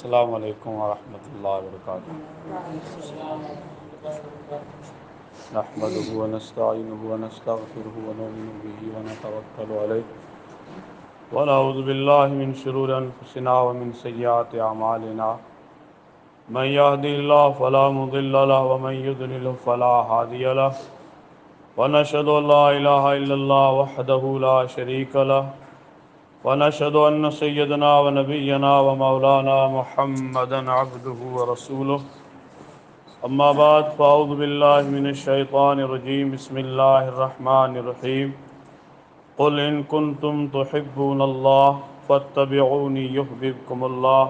अस्सलामु अलैकुम वरहमतुल्लाहि वबरकातुहू। नहमदुहु व नस्तईनुहु व नस्तगफिरुहु व नुमिनु बिही व नतवक्कलु अलैहि व नऊज़ु बिल्लाहि मिन शुरूरि अनफुसिना व मिन सय्यिआति अमालिना। मन यहदिहिल्लाहु फला मुदिल्ल लहु व मन युद्लिल्हु फला हादिय लहु व नशहदु अल्ला इलाहा इल्लल्लाह वहदहु ला शरीक लहु व नशहदु अन्न सय्यदना व नबिय्यना व मौलाना मुहम्मदन अब्दुहु व रसूलुहु। अम्मा बाद फ़अऊज़ु बिल्लाहि मिनश शैतानिर रजीम। बिस्मिल्लाहिर रहमानिर रहीम। क़ुल इन कुन्तुम तुहिब्बूनल्लाह फ़त्तबिऊनी युहब्बिबकुमुल्लाह।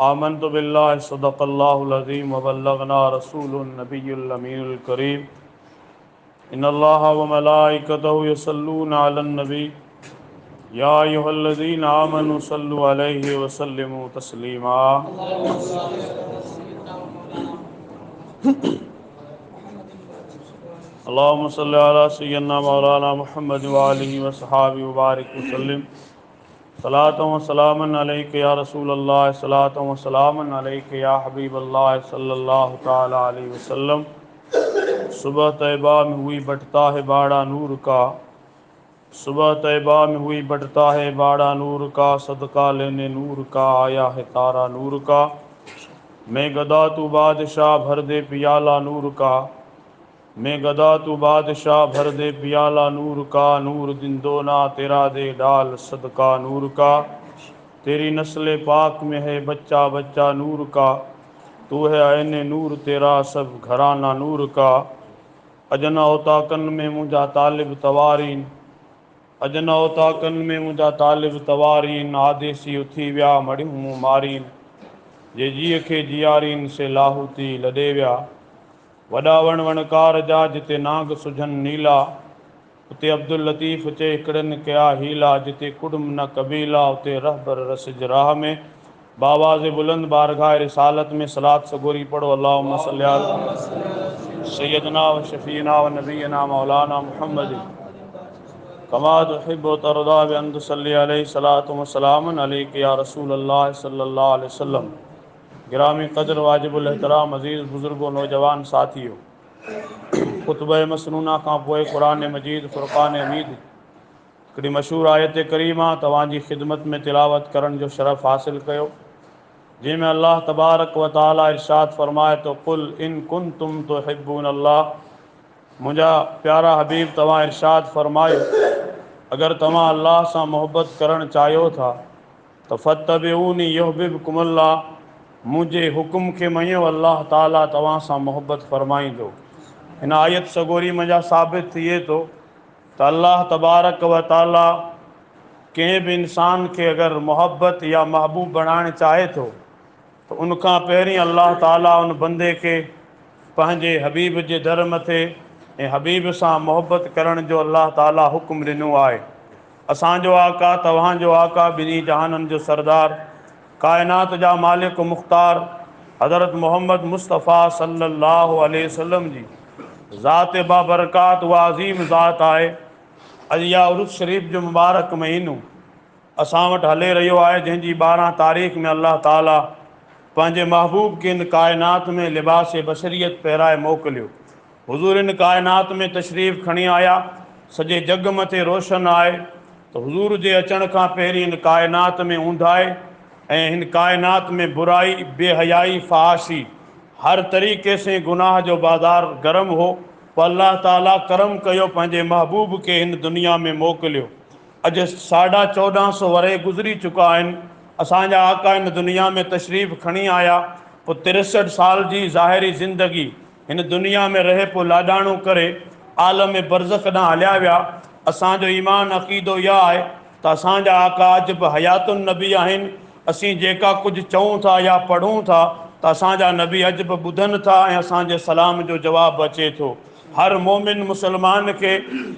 आमन्तु बिल्लाहि सदक़ल्लाहुल अज़ीम व बल्लगना रसूलुन नबियुल अमीनुल करीम। इन्नल्लाहा व मलाइकतहु यसल्लूना अलन नबी या अय्युहल्लज़ीना आमनु सल्लु अलैहि व सल्लिमू तस्लीमा। अल्लाहुम्मा सल्लि अला सय्यिदना मौलाना मुहम्मद व आलिहि व सहाबिहि व बारिक वसल्लिम। सलातन व सलामन अलैका या रसूलल्लाह, सलातन व सलामन अलैका या हबीबल्लाह सल्लल्लाहु तआला अलैहि वसल्लम। सुबह तैबा में हुई बटता है बाड़ा नूर का, सुबह तैबा में हुई बटता है बाड़ा नूर का, सदका लेने नूर का आया है तारा नूर का। मैं गदा तू बादशाह भर दे पियाला नूर का, मैं गदा तू बादशाह भर दे पियाला नूर का। नूर दिन दोना तेरा दे डाल सदका नूर का। तेरी नस्ल पाक में है बच्चा बच्चा नूर का, तू है ऐने नूर तेरा सब घराना नूर का। अजना उताकन में मुझा तालिब तवारीन, अजना उताकन में मुझा तालिब तवारीन। आदेसी उथी विया मड़ियूं मारीन, जे जीअ खे जियारीन से लाहूती लॾे विया। वॾा वण वणकार जा जिते नाग सुझन नीला, उते अब्दुल लतीफ़ चए हिकिड़नि कया हीला। जिते कुड़ुम न कबीला, उते रहबर रसिज राह में। बावाज़ बुलंद बारगाह रिसालत में सलात सगोरी पढ़ो। अल्लाहुम्मा सल्लि अला सय्यदना व शफ़ीना व नबीना मौलाना मुहम्मद कमा तुहिब्बु व तर्दा व अन तुसल्ली अलैहि सलातु व सलामुन अलैका या रसूलल्लाह सल्लल्लाहु अलैहि वसल्लम। गिरामी क़द्र वाजिबुल एहतराम अज़ीज़ बुज़ुर्गो नौजवान साथियो, खुतबह मसनूना खां पोइ क़ुरान मजीद फ़ुरक़ान हमीद हिकिड़ी मशहूर आयत करीमा तव्हांजी ख़िदमत में तिलावत करण जो शरफ़ हासिल कयो, जंहिंमें अल्लाह तबारक व तआला इरशाद फ़रमाए तो कुल इन कुन्तुम तुहिब्बूनल्लाह। मुंहिंजा प्यारा हबीब तव्हां इरशाद फ़रमायो, अगर तव्हां अल्लाह सां मोहब्बत करणु चाहियो था त फ़त्तबिऊनी युहब्बिबकुमुल्लाह, मुंहिंजे हुकुम खे मञियो, अल्लाह ताला तव्हां सां मोहब्बत फ़रमाईंदो। हिन आयत सगोरी मञा साबित थिए थो त अल्लाह तबारक व ताला कंहिं बि इंसान खे अगरि मोहब्बत या महबूब बणाइणु चाहे थो त उनखां पहिरीं अल्लाह ताला उन बंदे खे पंहिंजे हबीब जे दर मथे ऐं हबीब सां मोहब्बत करण जो अल्लाह ताला हुकुम ॾिनो आहे। असांजो आका तव्हांजो आका ॿिन्ही जहाननि जो सरदार काइनात जा मालिक मुख़्तार हज़रत मोहम्मद मुस्तफ़ा सल्लल्लाहु अलैहि वसल्लम जी ज़ात बाबरकात व अज़ीम ज़ात आहे। अॼु या उरुस शरीफ़ जो मुबारक महीनो असां वटि हले रहियो आहे, जंहिंजी 12 तारीख़ में अल्लाह ताला पंहिंजे महबूब खे इन काइनात में लिबास बशरियत पहिराए मोकिलियो। हुज़ूर इन काइनात में तशरीफ़ खणी आया, सॼे जग मथे रोशन आहे त हुज़ूर जे अचण खां पहिरीं इन काइनात में ऊंधाए ऐं हिन काइनात में बुराई बेहयाई फ़हाशी हर तरीक़े से गुनाह जो बाज़ार गरम हो, पोइ अल्लाह ताला करम कयो पंहिंजे महबूब खे हिन दुनिया में मोकिलियो। अॼु 1450 वरे गुज़री चुका आहिनि, असांजा आका हिन दुनिया में तशरीफ़ खणी आया, पोइ 63 साल जी ज़ाहिरी ज़िंदगी हिन दुनिया में रहे पोइ लाॾाणो करे आलम बरज़ख ॾांहुं हलिया विया। असांजो ईमान अक़ीदो इहा आहे त असांजा आका अॼु बि हयातुन नबी आहिनि। असीं जेका कुझु चऊं था या पढ़ूं था त असांजा नबी अॼु बि ॿुधनि था ऐं असांजे सलाम जो जवाबु अचे थो। हर मोमिन मुसलमान खे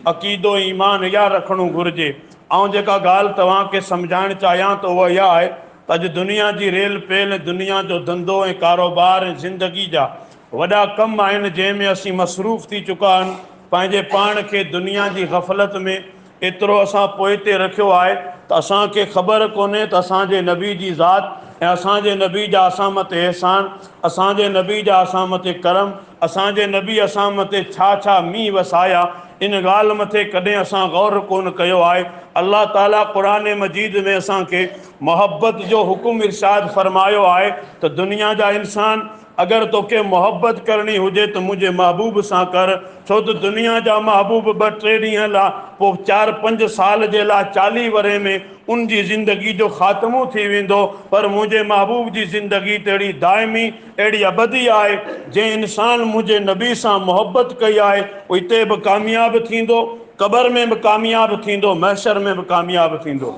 अक़ीदो ईमान इहा रखणु घुरिजे। ऐं जेका ॻाल्हि तव्हांखे सम्झाइणु चाहियां थो उहा इहा आहे त अॼु दुनिया जी रेल पेल, दुनिया जो धंधो ऐं कारोबार ऐं ज़िंदगी जा वॾा कम आहिनि जंहिंमें असीं मसरूफ़ थी चुका आहिनि। पंहिंजे पाण खे दुनिया जी ग़फ़लत में एतिरो असां पोइ ते रखियो आहे त असांखे ख़बर कोन्हे त असांजे नबी जी ज़ात ऐं असांजे नबी जा असां मथे एहसान, असांजे नबी जा असां मथे करम, असांजे नबी असां मथे छा छा मींहुं वसाया, इन ॻाल्हि मथे कॾहिं असां गौर कोन कयो आहे। अल्लाह ताला क़ुरान मजीद में असांखे मोहब्बत जो हुकुम इरशाद फरमायो आहे त दुनिया जा इंसान अगर तोखे मोहब्बत करनी हुजे तो मुझे महबूब सां कर, छो तो दुनिया जा महबूब 2-3 ॾींहं लाइ, पोइ 4-5 साल जे लाइ, 40 वरे में उन जी ज़िंदगी जो ख़ात्मो थी वेंदो। पर मुझे महबूब जी ज़िंदगी तहिड़ी दाइमी, अहिड़ी अबदी आहे। जंहिं इंसान मुझे नबी सां मोहब्बत कई आहे उहो हिते बि कामयाब थींदो, क़बर में बि कामयाब थींदो, महशर में बि कामयाब थींदो।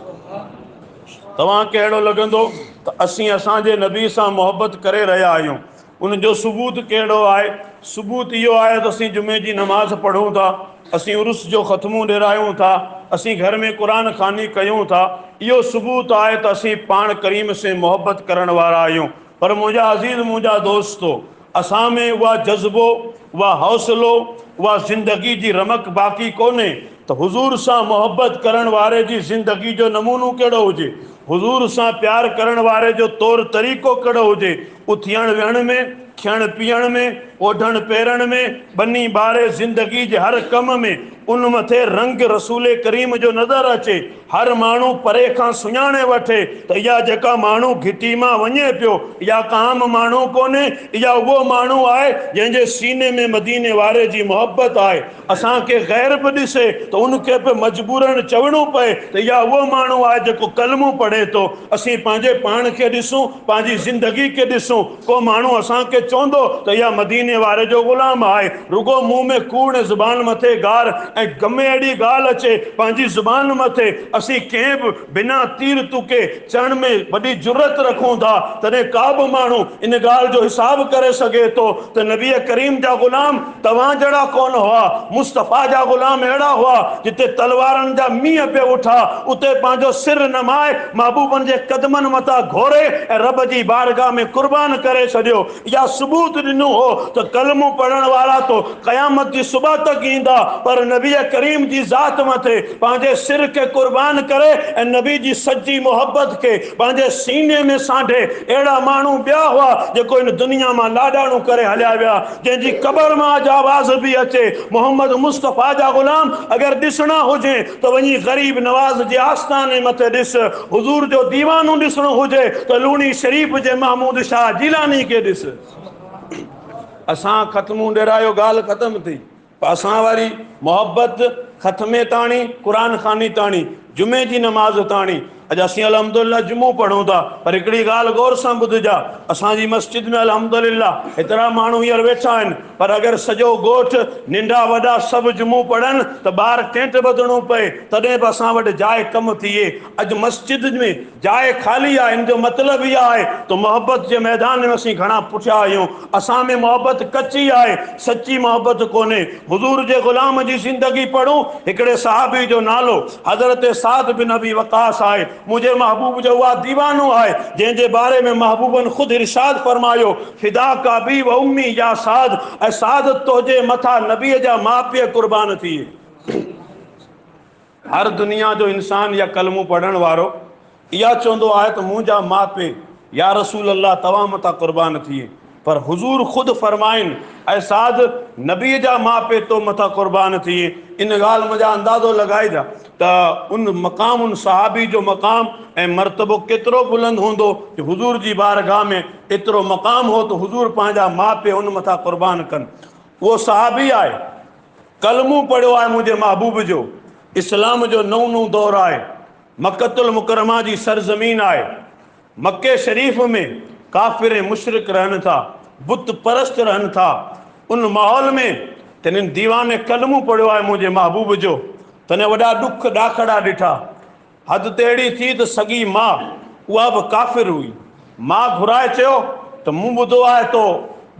तव्हांखे अहिड़ो लॻंदो त असीं असांजे नबी सां मोहब्बत करे रहिया आहियूं, उन जो सबूत कहिड़ो आहे? सबूत इहो आहे त असीं जुमे जी नमाज़ पढ़ूं था, असीं उर्स जो ख़त्मो ॾिरायूं था, असीं घर में क़ुरान ख़ानी कयूं था। इहो सबूत आहे त असीं पाण करीम से मोहब्बत करण वारा आहियूं। पर मुंहिंजा अज़ीज़, मुंहिंजा दोस्तो, असां में उहा जज़्बो, उहा हौसलो, उहा ज़िंदगी जी रमक बाक़ी कोन्हे त हुज़ूर सां मोहब्बत करण वारे जी ज़िंदगी जो नमूनो कहिड़ो हुजे, हुज़ूर सां प्यार करण वारे जो तौर तरीक़ो कहिड़ो हुजे। उथियण विहण में, खाइण पीअण में, ओढ़ण पहिरण में, बनी ॿारे ज़िंदगी जे हर कम में उन मथे रंग रसूल करीम जो नज़र अचे। हर माण्हू परे खां सुञाणे वठे त इहा जेका माण्हू घिटी मां वञे पियो, इहा का आम माण्हू कोन्हे, इहा उहो माण्हू आहे जंहिंजे सीने में मदीने वारे जी मोहब्बत आहे। असांखे ग़ैर बि ॾिसे त उनखे बि मजबूरन चवणो पए त इहा उहो माण्हू आहे जेको कलमो पढ़े थो। असीं पंहिंजे पाण खे ॾिसूं, पंहिंजी ज़िंदगी खे ॾिसूं, को माण्हू असांखे चवंदो त इहा मदीने वारे जो ग़ुलाम आहे, रुगो मुंहुं में कूड़ ज़ुबान मथे गार ऐं गमे अहिड़ी ॻाल्हि अचे पंहिंजी ज़ुबान मथे, असीं कंहिं बि बिना तीर तुके चवण में वॾी जुरत रखूं था, तॾहिं का बि माण्हू इन ॻाल्हि जो हिसाब करे सघे थो त नबी करीम जा ग़ुलाम तव्हां जहिड़ा कोन हुआ, मुस्तफ़ा जा ग़ुलाम अहिड़ा हुआ जिते तलवारनि जा मींहं पिया उठा, उते पंहिंजो सिर नमाए महबूबनि जे क़दमनि मथां घोरे ऐं रब जी बारगाह में क़ुर्बान करे छॾियो। इहा सबूत ॾिनो हो त कलमो पढ़ण वारा तो क़यामत जी सुबह तक ईंदा, पर नबी करीम जी ज़ात मथे पंहिंजे सिर खे क़ुर्बान करे ऐं नबी जी सच्ची मोहब्बत खे पंहिंजे सीने में सांढे अहिड़ा माण्हू ॿिया हुआ जेको इन दुनिया मां लाॾाणू करे हलिया विया, जंहिंजी क़बर मां अॼु आवाज़ बि अचे मोहम्मद मुस्तफ़ा जा ग़ुलाम अगरि ॾिसणा हुजे त वञी ग़रीब नवाज़ जे आस्थाने मथे ॾिस, हुज़ूर जो दीवानो ॾिसणो हुजे त लूणी शरीफ़ जे महमूद शाह जिलानी खे ॾिस। असां ख़त्मो ॾिरायो, ॻाल्हि ख़तम थी। असां वारी मोहब्बत ख़त्मे ताणी, क़ुरान ख़ानी ताणी, जुमे जी नमाज़ ताणी। अॼु असीं अल्हम्दुलिल्लाह जुमो पढ़ूं था, पर हिकिड़ी ॻाल्हि गौर सां ॿुधिजा, असांजी मस्जिद में अल्हम्दुलिल्लाह एतिरा माण्हू हींअर वेठा आहिनि, पर अगरि सॼो ॻोठु नंढा वॾा सभु जुमो पढ़नि त ॿाहिरि टेंट ॿधणो पए तॾहिं बि असां वटि जाइ कमु थिए। अॼु मस्जिद में जाइ ख़ाली आहे, इन जो मतिलबु इहा आहे त मोहब्बत जे मैदान में असीं घणा पुठियां आहियूं। असां में मोहब्बत कची आहे, सची मोहब्बत कोन्हे। हुज़ूर जे ग़ुलाम जी ज़िंदगी पढ़ूं, हिकिड़े सहाबी जो नालो हज़रत साद बिन अबी वक़ास आहे। मुंहिंजे महबूब जो उहा दीवानो आहे जंहिंजे बारे में महबूबनि ख़ुदि इरशाद फरमायो, फिदा का बी व उम्मी या साद, ऐं साद तुंहिंजे मथां नबीअ जा माउ पीउ क़ुर्बान थिए। हर दुनिया जो इंसान या कलमो पढ़ण वारो इहा चवंदो आहे त मुंहिंजा माउ पीउ या रसूल अल्लाह तव्हां मथां क़ुर्बान थिए, पर हुज़ूर ख़ुदि फरमाइनि ऐं साद नबीअ जा माउ पीउ तो मथां क़ुर्बान थिए। इन ॻाल्हि मुंहिंजा अंदाज़ो लॻाइजा त उन मक़ाम, उन सहाबी जो मक़ाम ऐं मर्तबो केतिरो बुलंद हूंदो कि हुज़ूर जी बारगाह में एतिरो मक़ाम हो त हुज़ूर पंहिंजा माउ पीउ उन मथां क़ुर्बान कनि। उहो सहाबी आहे, कलमो पढ़ियो आहे मुंहिंजे महबूब जो, इस्लाम जो नओं दौरु आहे, मक्कतुल मुकरमा जी सरज़मीन आहे, मक्के शरीफ़ में काफ़िर मुशरिक रहनि था, बुत परस्त रहनि था। उन माहौल में तॾहिं दीवाने कलमो पढ़ियो आहे मुंहिंजे महबूब जो, तॾहिं वॾा ॾुख ॾाखड़ा ॾिठा। हद त अहिड़ी थी त सॻी माउ, उहा बि काफ़िर हुई, माउ घुराए चयो त मूं ॿुधो आहे तो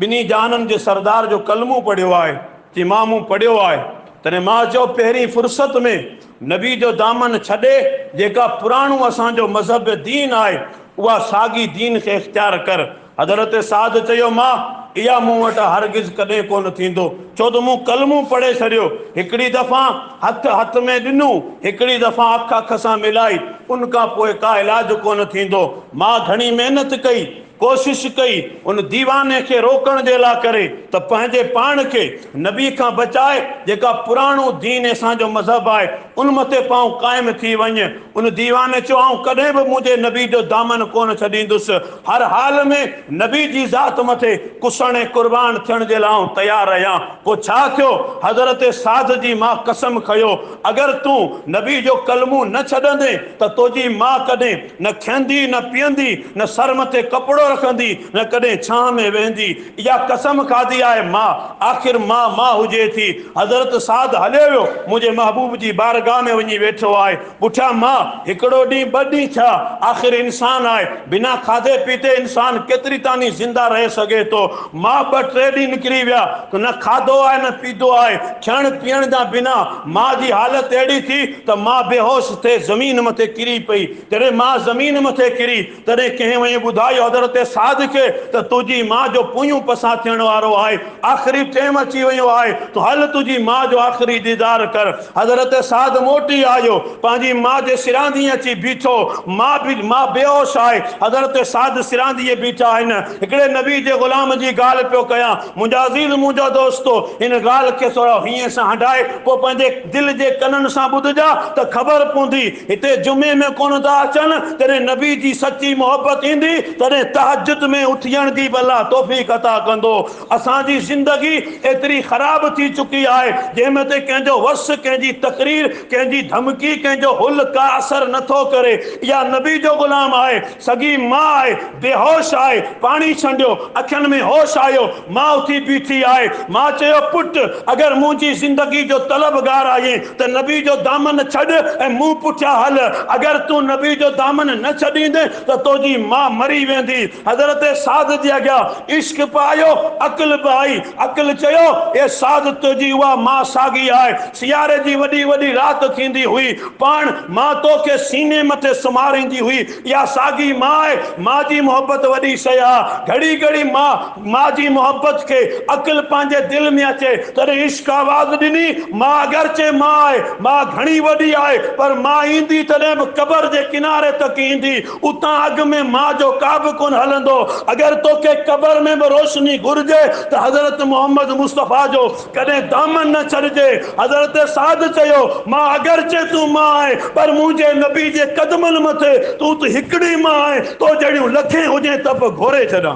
ॿिन्ही जाननि जे सरदार जो कलमो पढ़ियो आहे। चई मां मूं पढ़ियो आहे। तॾहिं मां चयो पहिरीं फ़ुर्सत में नबी जो दामन छॾे, जेका पुराणो असांजो मज़हब दीन आहे उहा साॻी दीन खे इख़्तियार कर। हज़रत साद चयो मां इहा मूं वटि हरगिज़ कॾहिं कोन थींदो। छो त मूं कलमूं पढ़े छॾियो, हिकिड़ी दफ़ा हथ में ॾिनूं, हिकिड़ी दफ़ा अख सां मिलाई, उन खां पोइ का इलाजु कोन थींदो। मां घणी महिनत कई, कोशिश कई उन दीवाने खे रोकण जे लाइ करे त पंहिंजे पाण खे नबी खां बचाए, जेका पुराणो दीन असांजो मज़हब आहे उन मथे पाऊं क़ाइमु थी वञे। उन दीवाने चयो आऊं कॾहिं बि मुंहिंजे नबी जो दामन कोन छॾींदुसि, हर हाल में नबी जी ज़ात मथे कुसण ऐं कुर्बान थियण जे लाइ आऊं तयारु आहियां। पोइ छा थियो? हज़रत साद जी मां कसम खयो, अगरि तूं नबी जो कलमू न छॾंदे त तुंहिंजी मां कॾहिं न खाईंदी, न पीअंदी, न सर मथे कपिड़ो रखंदी, न कॾहिं छांव में वेंदी। इहा कसम खाधी आहे मां। आख़िर मां हुजे थी। हज़रत साद हलियो वियो, मुंहिंजे महबूब जी बारगाह में वञी वेठो आहे। पुठियां मां हिकिड़ो ॾींहुं, ॿ ॾींहं थिया, आख़िर इंसान आहे, बिना खाधे पीते इंसान केतिरी ताणी ज़िंदा रहे सघे थो। मां 2-3 ॾींहं निकिरी विया, न खाधो आहे न पीतो आहे, खाइण पीअण जा बिना मां जी हालत अहिड़ी थी त मां बेहोश थिए ज़मीन मथे किरी पई। जॾहिं मां ज़मीन मथे किरी तॾहिं कंहिं वञी ॿुधायो हज़रत साद खे त तुंहिंजी मां जो पुयूं पसां थियण वारो आहे, आख़िरी टाइम अची वियो आहे, तूं हल तुंहिंजी मां जो आख़िरी दीदार कर। हज़रत साद मोटी आयो, पंहिंजी मां जे सिरांदी अची बीठो। मां बेहोश आहे, हज़रत साद सिरांदी बीठा आहिनि। हिकिड़े नबी जे ग़ुलाम जी ॻाल्हि पियो कयां, मुंहिंजा अज़ीज़, मुंहिंजो दोस्तो, हिन ॻाल्हि खे थोरो हीअं सां हटाए पोइ पंहिंजे दिलि जे कननि सां ॿुधजा त ख़बर पवंदी। हिते जुमे में कोन था अचनि, जॾहिं नबी जी सची मोहबत ईंदी तॾहिं तहजुद में उथियण जी भला तौफ़ीक़ अता कंदो। असांजी ज़िंदगी एतिरी ख़राब थी चुकी आहे, जंहिंमें ते कंहिंजो वस, कंहिंजी तकरीर, कंहिंजी धमकी, कंहिंजो हुल का असर नथो करे। इहा नबी जो ग़ुलाम आहे, सॻी मां आहे, बेहोश आहे, पाणी छंडियो, अखियुनि में होश आयो, मां उथी बीठी आहे। मां चयो, पुट, अगरि मुंहिंजी ज़िंदगी जो तलबगार आहीं त नबी जो दामन छॾ ऐं मूं पुठियां हल। अगरि तूं नबी जो दामन न छॾींदे त तुंहिंजी मां मरी वेंदी। हज़रत साद जे अॻियां इश्क पायो, अक़ल बि आई। अक़ल चयो, ए साद, तुंहिंजी उहा मां साॻी आहे। सियारे जी वॾी वॾी राति थींदी हुई, पाण मां तोखे सीने मथे सुम्हारींदी हुई। इहा साॻी मां आहे। मां जी मोहबत वॾी शइ आहे। घड़ी घड़ी मां जी मोहबत खे अक़ल पंहिंजे दिलि में अचे तॾहिं इश्क आवाज़ ॾिनी। मां अगरचे मां आहे, मां घणी वॾी आहे, पर मां ईंदी तॾहिं बि क़बर जे किनारे तक ईंदी। उतां अॻ में मां जो का बि कोन हलंदो। अगरि तोखे क़बर में बि रोशनी घुरिजे त हज़रत मोहम्मद मुस्तफ़ा जो कॾहिं दामन न छॾिजे। हज़रत साद चयो, मां अगरचे तूं मां आहे, पर मुंहिंजे नबी जे क़दमनि मथे तूं त हिकिड़ी मां आहे। तो जहिड़ियूं लखे हुजे त बि घोरे छॾां।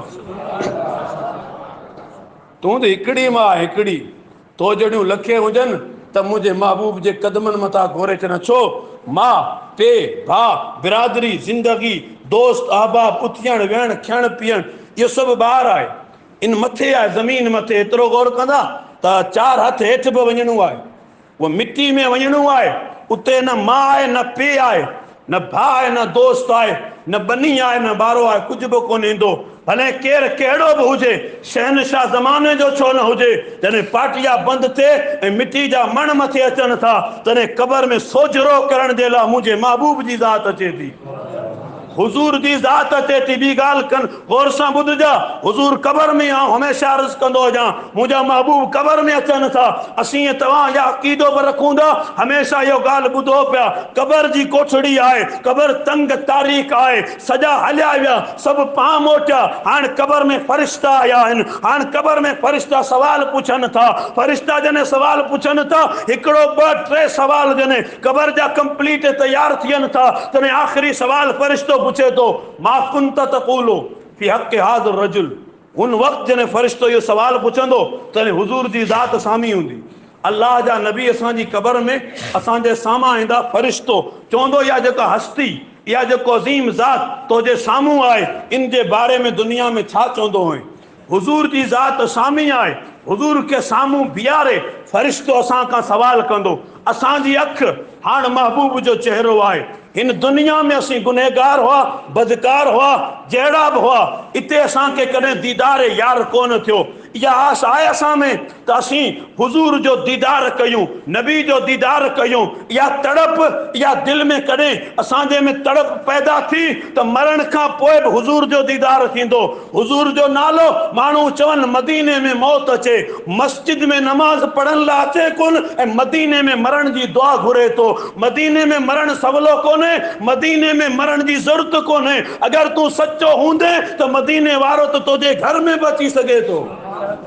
तूं त हिकिड़ी मां आहे, हिकिड़ी। तो जहिड़ियूं लखे हुजनि त मुंहिंजे महबूब जे क़दमनि मथां घोरे छॾां। छो? मां, पे, भाउ, बिरादरी, ज़िंदगी, दोस्त, अहबाब, उथियण वेहण, खाइण पीअण, इहो सभु ॿाहिरि आहे। इन मथे आहे, ज़मीन मथे। एतिरो गौर कंदा त 4 हथ हेठि बि वञिणो आहे, उहा मिटी में वञिणो आहे। उते न मां आहे, न पे आहे, न भाउ आहे, न दोस्त आहे, न बनी आहे, न ॿारो आहे, कुझु बि कोन ईंदो। भले केरु कहिड़ो बि हुजे, शहनशाह ज़माने जो छो न हुजे, जॾहिं पाटिया बंदि थिए ऐं मिटी जा मण मथे अचनि था, तॾहिं क़बर में सोजरो करण जे लाइ मुंहिंजे महबूब जी ज़ात अचे थी, हुज़ूर जी ज़ात अचे थी। ॿी ॻाल्हि कनि, गौर सां ॿुधजा, हुज़ूर क़बर में आहे। हमेशह अर्ज़ु कंदो हुजां, मुंहिंजा महबूब क़बर में अचनि था। असीं तव्हां इहा अक़ीदो बि रखूं था, हमेशह इहो ॻाल्हि ॿुधो पिया। क़बर जी कोठड़ी आहे, क़बर तंग तारीख़ आहे, सॼा हलिया विया, सभु पां मोटिया। हाणे क़बर में फ़रिश्ता आया आहिनि। हाणे क़बर में फ़रिश्ता सवाल पुछनि था। फ़रिश्ता जॾहिं सवाल पुछनि था, हिकिड़ो 2-3 सवाल जॾहिं क़बर जा कंप्लीट तयारु थियनि था, तॾहिं आख़िरी सवाल फ़रिश्तो पुछे थो, मा कुंत तक़ूलु फ़ी हक़्क़ि हाज़िर रजुल। उन वक़्तु जॾहिं फ़रिश्तो इहो सवाल पुछंदो तॾहिं हुज़ूर जी ज़ात साम्हूं हूंदी। अल्लाह जा नबी असांजी क़बर में असांजे साम्हूं ईंदा। फ़रिश्तो चवंदो, इहा जेका हस्ती, इहा जेको अज़ीम ज़ात तुंहिंजे साम्हूं आहे, इन जे बारे में दुनिया में छा चवंदो हुई? हुज़ूर जी ज़ात साम्हूं आहे। हुज़ूर खे साम्हूं बीहारे फ़रिश्तो असां खां सवाल कंदो। असांजी अखि हाणे महबूब जो चहिरो आहे। हिन दुनिया में असीं गुनहगार हुआ, बदकार हुआ, जहिड़ा बि हुआ, इते असांखे कॾहिं दीदार यार कोन थियो। या आस आहे असां में त असीं हुजूर जो दीदार कयूं, नबी जो दीदार कयूं। या तड़प या दिल में कॾहिं असांजे में तड़प पैदा थी त मरण खां पोइ बि हुजूर जो दीदार थींदो। हुजूर जो नालो माण्हू चवनि मदीने में मौत अचे, मस्जिद में नमाज पढ़ण लाइ अचे कोन ऐं मदीने में मरण जी दुआ घुरे थो। मदीने में मरण सवलो कोन्हे, मदीने में मरण जी ज़रूरत कोन्हे। अगरि तूं सचो हूंदे त मदीने वारो त तुंहिंजे घर में बि अची सघे थो।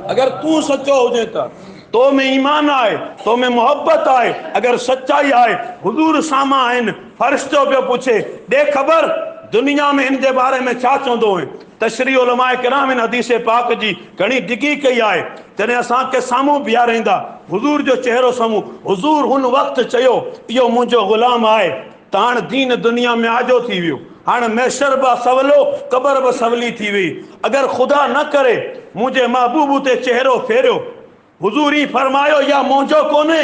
अगरि तूं सचो हुजे त तो में ईमान आहे, तो में मोहब्बत आहे, अगर सच्चाई आहे। हुजूर सामा आहिनि, फ़रिश्तो पियो पुछे ॾे ख़बर दुनिया में इन जे बारे में छा चवंदो आहे। तशरीह उलमाए किराम इन हदीस पाक जी घणी डिगी कई आहे। जॾहिं असांखे साम्हूं बीहारींदा हुजूर जो चेहरो साम्हूं, हुजूर हुन वक़्तु चयो इहो मुंहिंजो ग़ुलाम आहे त हाणे दीन दुनिया में आजो थी वियो, हाणे मैशर बि सवलो, क़बर बि सवली थी वई। अगरि ख़ुदा न करे मुंहिंजे महबूब ते चेहरो फेरियो, हुजूर ई फरमायो या मुंहिंजो कोन्हे,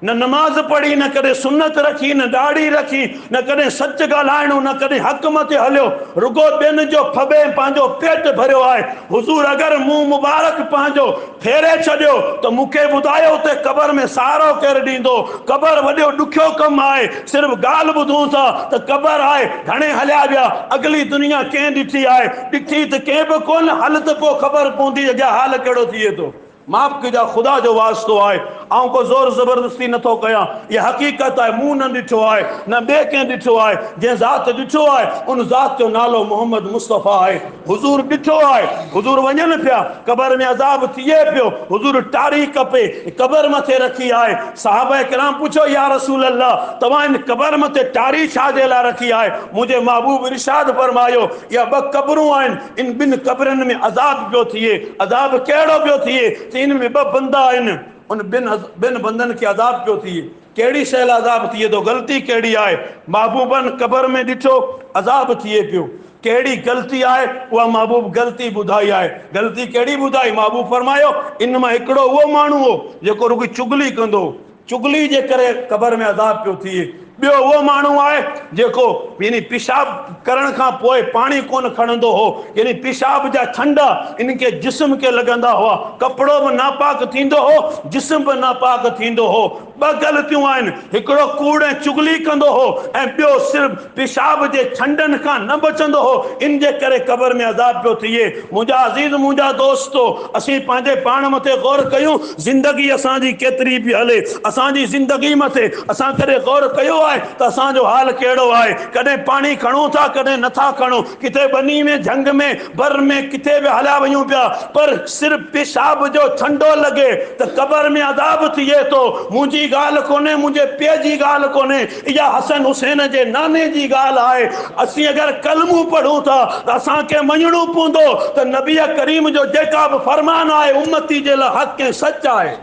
न नमाज पढ़ी, न कॾहिं सुन्नत रखी, न दाढ़ी रखी, न कॾहिं सच ॻाल्हाइणो, न कॾहिं हक़ मथे हलियो, रुगो ॿियनि जो फबे पंहिंजो पेट भरियो आहे। हुजूर अगरि मुंहुं मुबारक पंहिंजो फेरे छॾियो त मूंखे ॿुधायो त क़बर में सहारो केरु ॾींदो। क़बर वॾो ॾुखियो कमु आहे, सिर्फ़ु ॻाल्हि ॿुधूं था त क़बर आहे, घणे हलिया विया, अॻिली दुनिया कंहिं ॾिठी आहे, ॾिठी त कंहिं बि कोन, हल त पोइ ख़बर पवंदी अॻियां हाल कहिड़ो थिए थो। माफ़ कजा, ख़ुदा जो वास्तो आहे, ऐं को ज़ोर ज़बरदस्ती नथो कयां, इहा हक़ीक़त आहे। मूं न ॾिठो आहे, न ॿिए कंहिं ॾिठो आहे। जंहिं ज़ात ॾिठो आहे उन ज़ात जो नालो मोहम्मद मुस्तफ़ा आहे। हुजूर ॾिठो आहे, हुजूर वञनि पिया, क़बर में अज़ाब थिए पियो, हुजूर टारी कपे क़बर मथे रखी आहे। सहाबा किराम पुछो या रसूल अल्लाह, तव्हां इन क़बर मथे टारी छाजे लाइ रखी आहे? मुंहिंजे महबूब इरशाद फरमायो इहा ॿ क़बरूं आहिनि, इन ॿिनि क़बरनि में अज़ाब पियो थिए। अज़ाब कहिड़ो पियो थिए? इन में ॿ बंदा आहिनि, उन ॿिनि बंदनि खे अज़ाब पियो थिए। कहिड़ी शइ लाइ अज़ाब थिए थो? ग़लती कहिड़ी आहे? महबूबनि क़बर में ॾिठो अज़ाब थिए पियो। कहिड़ी ग़लती आहे? उहा महबूब ग़लती ॿुधाई आहे। ग़लती कहिड़ी ॿुधाई? महबूब फरमायो इन मां हिकिड़ो उहो माण्हू हो जेको रुॻी चुगली कंदो, चुगली जे करे क़बर में अज़ाब पियो थिए। ॿियो उहो माण्हू आहे जेको यानी पेशाब करण खां पोइ पाणी कोन खणंदो हो, यानी पेशाब जा छंडा इनके जिस्म के लॻंदा हुआ, कपिड़ो बि नापाक थींदो हो, जिस्म बि नापाक थींदो हो। ॿ ग़लतियूं आहिनि, हिकिड़ो कूड़ ऐं चुगली कंदो हो ऐं ॿियो सिर्फ़ु पेशाब जे छंडनि खां न बचंदो हो। इन जे करे क़बर में अज़ाब पियो थिए। मुंहिंजा अज़ीज़, मुंहिंजा दोस्तो, असीं पंहिंजे पाण मथे गौर कयूं। ज़िंदगी असांजी केतिरी बि हले, असांजी ज़िंदगी मथे असां कॾहिं गौर कयो आहे त असांजो हाल कहिड़ो आहे? कॾहिं पाणी खणूं था, कॾहिं नथा खणूं, किथे बनी में, झंग में, बर में, किथे बि हलिया वञूं पिया, पर सिर्फ़ु पेशाब जो छंडो लॻे त क़बर में अज़ाब थिए थो। मुंहिंजी ॻाल्हि कोन्हे, मुंहिंजे पीउ जी ॻाल्हि कोन्हे, इहा हसन हुसैन जे नाने जी ॻाल्हि आहे। असीं अगरि कलमू पढ़ूं था त असांखे मञणो पवंदो त नबी करीम जो जेका बि फरमान आहे उम्मती जे लाइ हक़ ऐं सच आहे।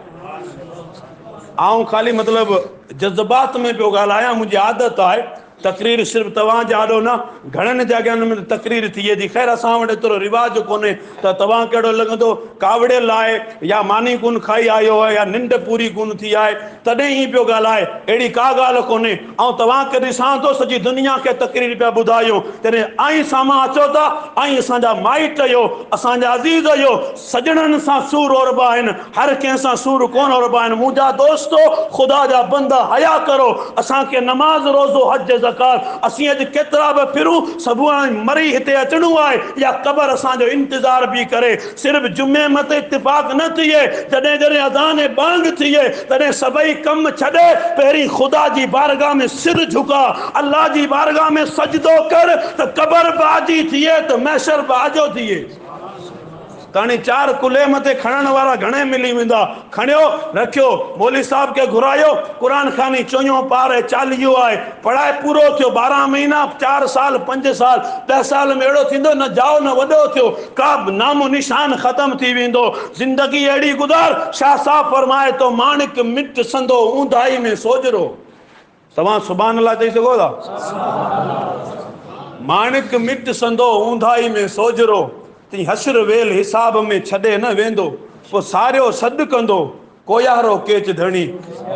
आऊं ख़ाली मतिलबु जज़्बात में पियो ॻाल्हायां, मुंहिंजी आदत आहे तकरीर सिर्फ़ु तव्हां जाॾो न, घणनि जॻहियुनि में तकरीर थिए थी। ख़ैर असां वटि एतिरो रिवाज कोन्हे त तव्हां कहिड़ो लॻंदो कावड़ियल आहे या मानी कुन खाई आयो आहे या निंड पूरी कुन थी आहे तॾहिं ई पियो ॻाल्हाए, अहिड़ी का ॻाल्हि कोन्हे। ऐं तव्हांखे ॾिसां थो सॼी दुनिया खे तकरीर पिया ॿुधायूं, तॾहिं आई साम्हूं अचो था, आई असांजा माइट आहियो, असांजा अज़ीज़ आहियो, सजणनि सां सूर ओरबा आहिनि, हर कंहिं सां सूर कोन ओरबा आहिनि। मुंहिंजा दोस्तो, ख़ुदा जा बंदा, हया करो। असांखे नमाज़, रोज़ो, हज, ज़कात, असीं अॼु केतिरा बि फिरूं, सभु मरी हिते अचणो आहे या क़बर असांजो इंतज़ार बि करे। सिर्फ़ु जुमे मते इत्तिफ़ाक़ न थिए, जॾहिं जॾहिं अज़ान बांग थिए तॾहिं सभई कम छॾे पहिरीं ख़ुदा जी बारगाह में सिर झुका, अल्लाह जी बारगाह में सजदो कर त क़बर बाजी थिए त मैशर बाजो थिए। ताणी चार कुले मथे खणण वारा घणे मिली वेंदा, खणियो रखियो, मौली साहब के घुरायो, क़ुरान खानी चोयो पार 40 आहे, पढ़ाए पूरो थियो, 12 महीना, 4 साल, 5 साल, 10 साल में अहिड़ो थींदो न जाओ न वॾो थियो, का नामो निशान ख़तम थी वेंदो। ज़िंदगी अहिड़ी गुज़ार, शाह साहब फरमाए तो माणिक मिट संदो ऊंधाई में सोजरो। तव्हां सुभान अल्लाह चई सघो था? माणिक मिट संदो ऊंधाई में सोजरो, ती हशर वेल हिसाब में छॾे न वेंदो, पोइ सारियो सॾु कंदो कोयारो केच धणी।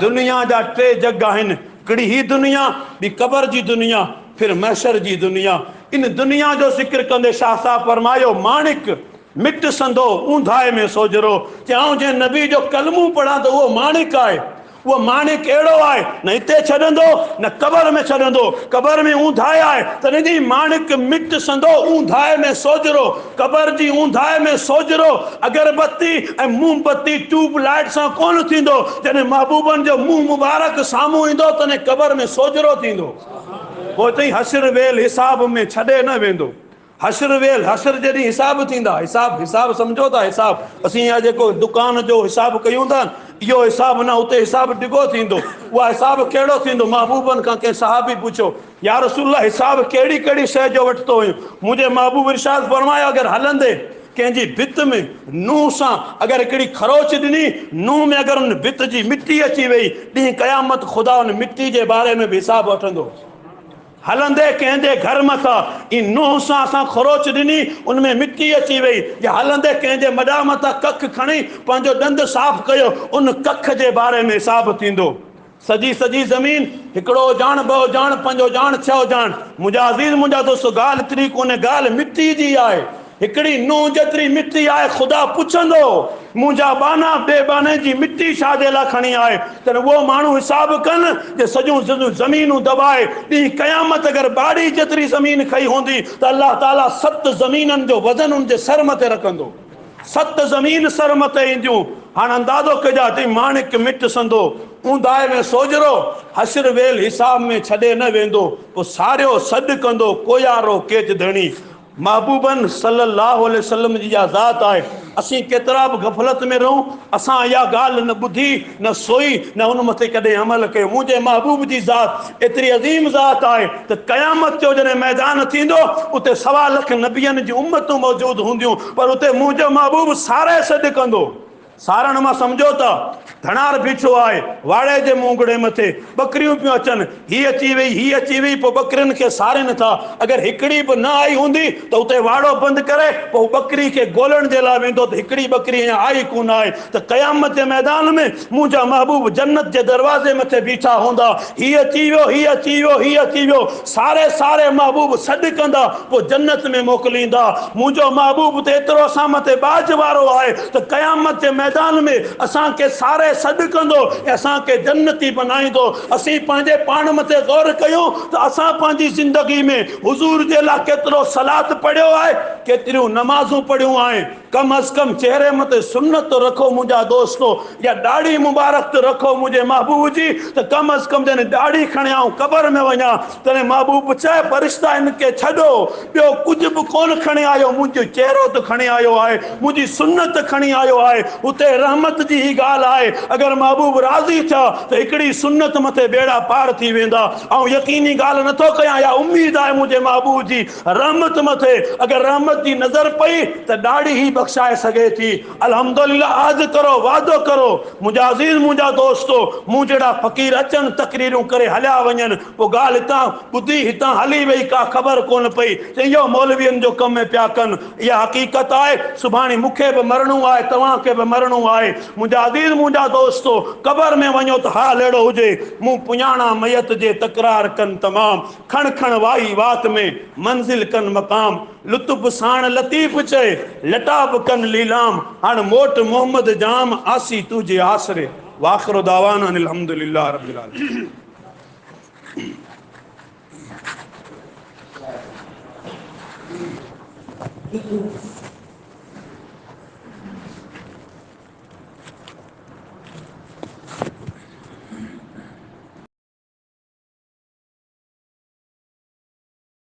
दुनिया जा 3 जग आहिनि, हिकिड़ी ही दुनिया, ॿी क़बर जी दुनिया, फिर मैशर जी दुनिया। इन दुनिया जो ज़िक्र कंदे शाह साहब फरमायो माणिक मिट संदो ऊंधाए में सोजरो। चाहूं जे नबी जो कलमू पढ़ा तो वो माणिक आहे, वो माणिक अहिड़ो आहे न हिते छॾंदो न कबर में छॾंदो। कबर में ऊंधाए आहे तॾहिं जी माणिक मिट संदो ऊंधाए में सोजरो। कबर जी ऊंधाए में सोजरो अगरबत्ती ऐं मोमबत्ती ट्यूब लाइट सां कोन थींदो। जॾहिं महबूबनि जो मुंहुं मुबारक साम्हूं ईंदो तॾहिं कबर में सोजरो थींदो। पोइ तई हशर वेल हिसाब में छॾे न वेंदो। हशर वेल हशर जॾहिं हिसाब थींदा, हिसाब सम्झो था हिसाब, असीं इहा जेको दुकान जो हिसाब कयूं था इहो हिसाब न, उते हिसाब डिघो थींदो। उहा हिसाब कहिड़ो थींदो? महबूबनि खां कंहिं साहबी पुछो या रसूल हिसाब कहिड़ी कहिड़ी शइ जो वठितो हुयो? मुंहिंजे महबूब इरशाद फरमायो अगरि हलंदे कंहिंजी भित में नूह सां अगरि हिकिड़ी खरोच ॾिनी, नूह में अगरि उन भित जी मिटी अची वई, ॾींहुं क़यामत ख़ुदा उन मिटी जे बारे में बि हिसाब वठंदो। हलंदे कंहिंजे घर मथां इन नूह सां असां खरोच ॾिनी, उनमें मिटी अची वई, या हलंदे कंहिंजे मॾा मथां कख खणी पंहिंजो ॾंद साफ़ कयो, उन कख जे बारे में हिसाब थींदो। सॼी ज़मीन हिकिड़ो ॼाण, ॿ ॼाण, पंजो ॼाण, छह ॼाण। मुंहिंजा अज़ीज़ मुंहिंजा दोस्त ॻाल्हि एतिरी कोन्हे, ॻाल्हि मिटी जी आहे। हिकिड़ी नूह जेतिरी मिटी आहे, ख़ुदा पुछंदो मुंहिंजा बाना बेबाने जी मिटी छाजे लाइ खणी आहे? त उहो माण्हू हिसाब कनि जे सॼियूं ज़मीनूं दॿाए ॾींहुं क़यामत अगरि बाड़ी जेतिरी ज़मीन खई हूंदी त अलाह ताला 7 ज़मीननि जो वज़न उन जे सर मथे रखंदो। 7 ज़मीन सर मथे ईंदियूं। हाणे अंदाज़ो कजा अथई माणिक मिट संदो ऊंधाए में सोजरो, हशर वेल हिसाब में छॾे न वेंदो। पोइ सारियो सॾु कंदो कोयारो केच धणी। महबूबन सल्लल्लाहु अलैहि वसल्लम जी इहा ज़ात आहे। असीं केतिरा बि गफ़लत में रहूं, असां इहा ॻाल्हि न ॿुधी न सोई न उन मथे कॾहिं अमल कयो। मुंहिंजे महबूब जी ज़ात एतिरी अज़ीम ज़ात आहे त क़यामत जो जॾहिं मैदान थींदो उते 1.25 लख नबियनि जी उम्मतूं मौजूदु हूंदियूं, पर उते मुंहिंजो महबूब सारे सॾु कंदो। सारण मां सम्झो था धनार बीठो आहे वाड़े जे मूंगड़े मथे, बकरियूं पियूं अचनि, हीअ अची वई हीअ अची वई, पोइ बकरियुनि खे सारनि था। अगरि हिकिड़ी बि न आई हूंदी त उते वाड़ो बंदि करे पोइ बकरी खे ॻोल्हण जे लाइ वेंदो त हिकिड़ी बकरी अञा आई कोन आहे। त क़यामत जे मैदान में मुंहिंजा महबूब जन्नत जे दरवाज़े मथे बीठा हूंदा, हीअ अची वियो हीअ अची वियो हीअ अची वियो, सारे महबूब सॾु कंदा, पोइ जन्नत में मोकिलींदा। मुंहिंजो महबूब त एतिरो असां मथे बाज वारो आहे त क़यामत जे मैदान में असांखे सारे सॾु कंदो ऐं असांखे जन्नती बनाईंदो। असीं पंहिंजे पाण मथे गौर कयूं त असां पंहिंजी ज़िंदगी में हुज़ूर जे लाइ केतिरो सलात पढ़ियो आहे, केतिरियूं नमाज़ूं पढ़ियूं आहिनि। कम अज़ कम चेहरे मथे सुन्नत रखो मुंहिंजा दोस्तो, या ॾाढ़ी मुबारक रखो मुंहिंजे महबूब जी, त कम अज़ कम जॾहिं ॾाढ़ी खणिया ऐं क़बर में वञा तॾहिं महबूब चए फ़रिश्ता हिनखे छॾो, ॿियो कुझु बि कोन खणी आयो, मुंहिंजो चेहरो त खणी आयो आहे, मुंहिंजी सुन्नत खणी आयो आहे। उते रहमत जी ही ॻाल्हि आहे, अगरि महबूब राज़ी थिया त हिकिड़ी सुन्नत मथे बेड़ा पार थी वेंदा। ऐं यकीनी ॻाल्हि नथो कयां, या उम्मीद आहे मुंहिंजे महबूब जी रहमत मथे, अगरि रहमत जी नज़र पई त ॾाढ़ी ही बख़्शाए सघे थी। अल्हम्दुलिल्लाह, आज करो वादो करो। मुंहिंजा अज़ीज़ मुंहिंजा दोस्तो, मूं जहिड़ा फ़क़ीर अचनि तकरीरूं करे हलिया वञनि, पोइ ॻाल्हि हितां ॿुधी हितां हली वई, का ख़बर कोन पई त इहो मौलवियुनि जो कम में पिया कनि। इहा हक़ीक़त आहे, सुभाणे मूंखे बि मरणो आहे, तव्हांखे बि मरणो आहे। मुंहिंजा अज़ीज़ मुंहिंजा दोस्तो, क़बर में वञो त हाल अहिड़ो हुजे, मूं पुञाणा मयत जे तकरार कनि तमामु, खण खण वाई वात में मंज़िल कनि मक़ाम, लुत्फ़ साण लतीफ़ चए लटाब कनि लीलाम, हाणे मोट मोहम्मद जाम आसी तुझे आसरे। वाखिर दावाना अनिल हम्दुलिल्लाह रब्बिल आलमीन।